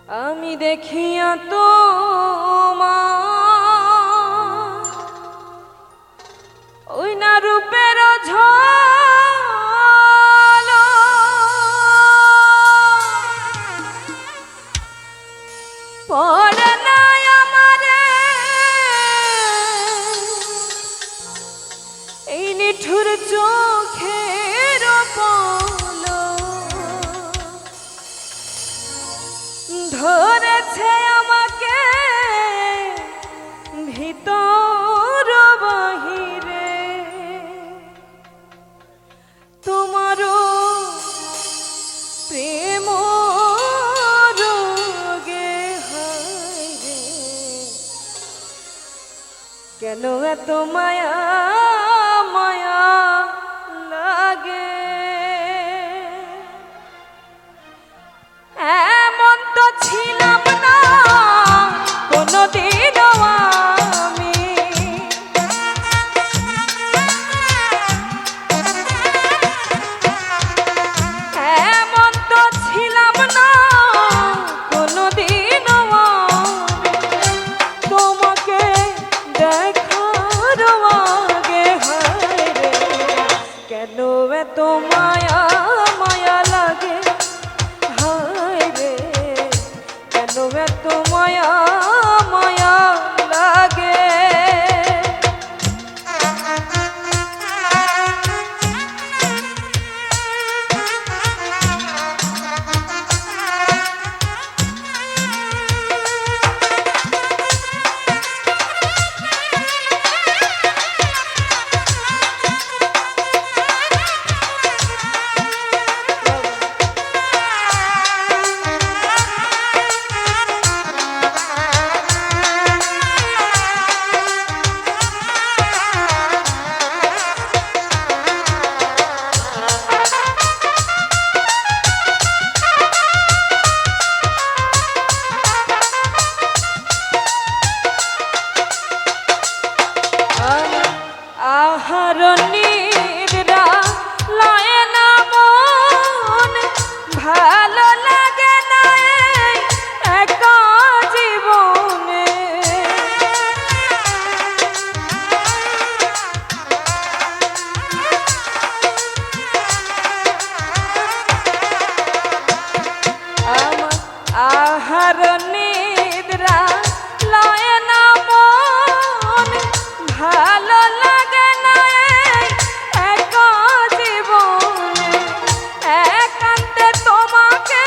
আমি দেখিয়া তো ওই না রূপের ঝাল পড়ে নাই আমারে এই নিঠুর চোখের পলো ধরেছে আমাকে ভিতর বাহিরে তোমারও প্রেম রোগে হায়রে কেন এত মায়া মায়া লাগে এমন তো ছিলাম না কোনোদিনও আমি এমন তো ছিলাম না কোনোদিনও তোমাকে দেখার আগে হায়রে কেন এত মায়া মায়া লাগে কেন এত মায়া মায়া লাগে আহার নিদ্রা লয় না মন ভালো লাগে না একা জীবনে আমার আহার নিদ্রা লয় না মন ভালো লাগে না একা জীবনে একান্তে তোমাকে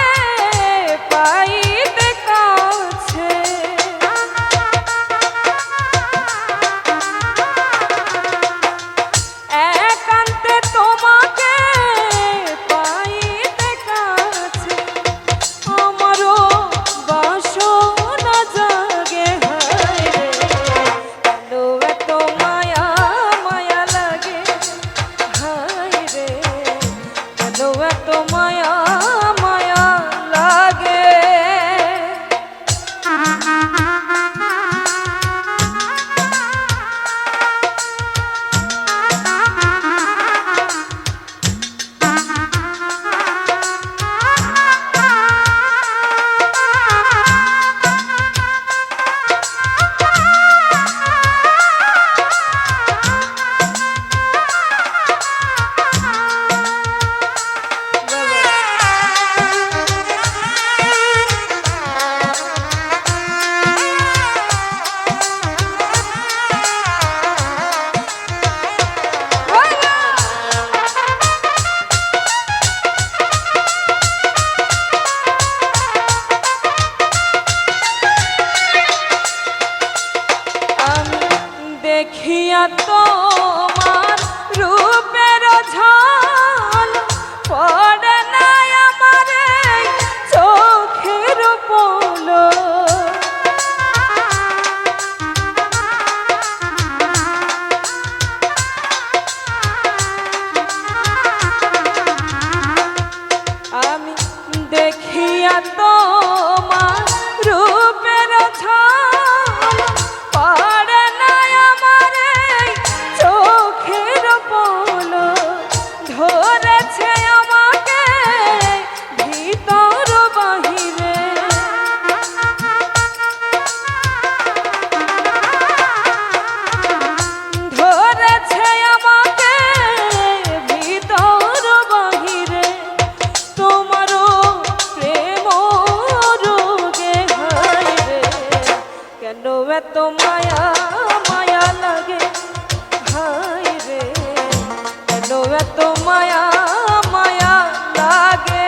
পাইতে কাছে একান্তে তোমাকে পাইতে কাছে আমারও বাসনা এত মায়া মায়া লাগে, হায় রে কেন এত মায়া মায়া লাগে।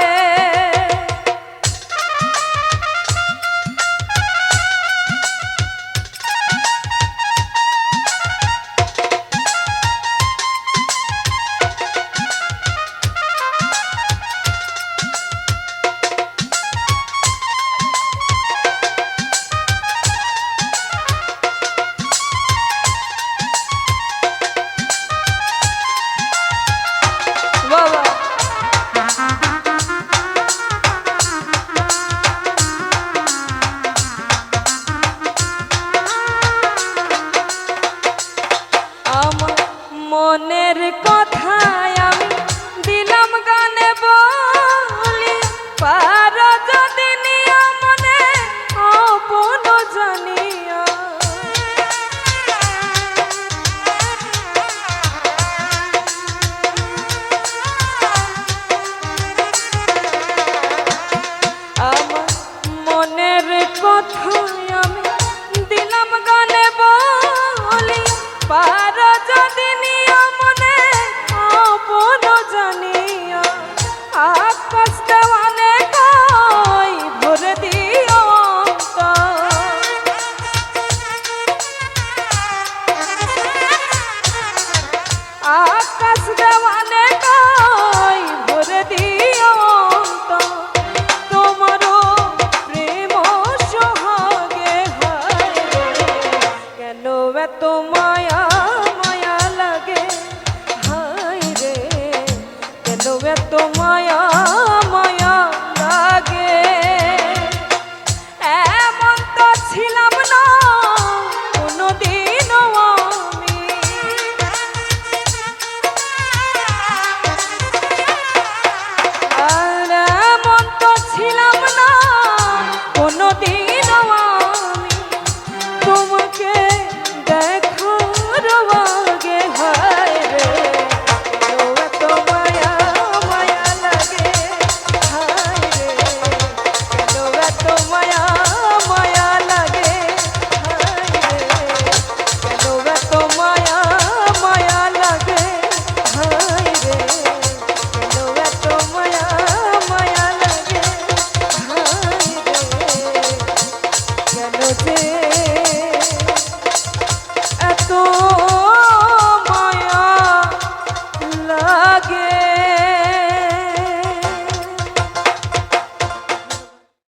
মনের কথায় আমি দিলাম গানে বলি, পারো যদি নিয়া মনে আপন জানিয়া। আমার মনের কথা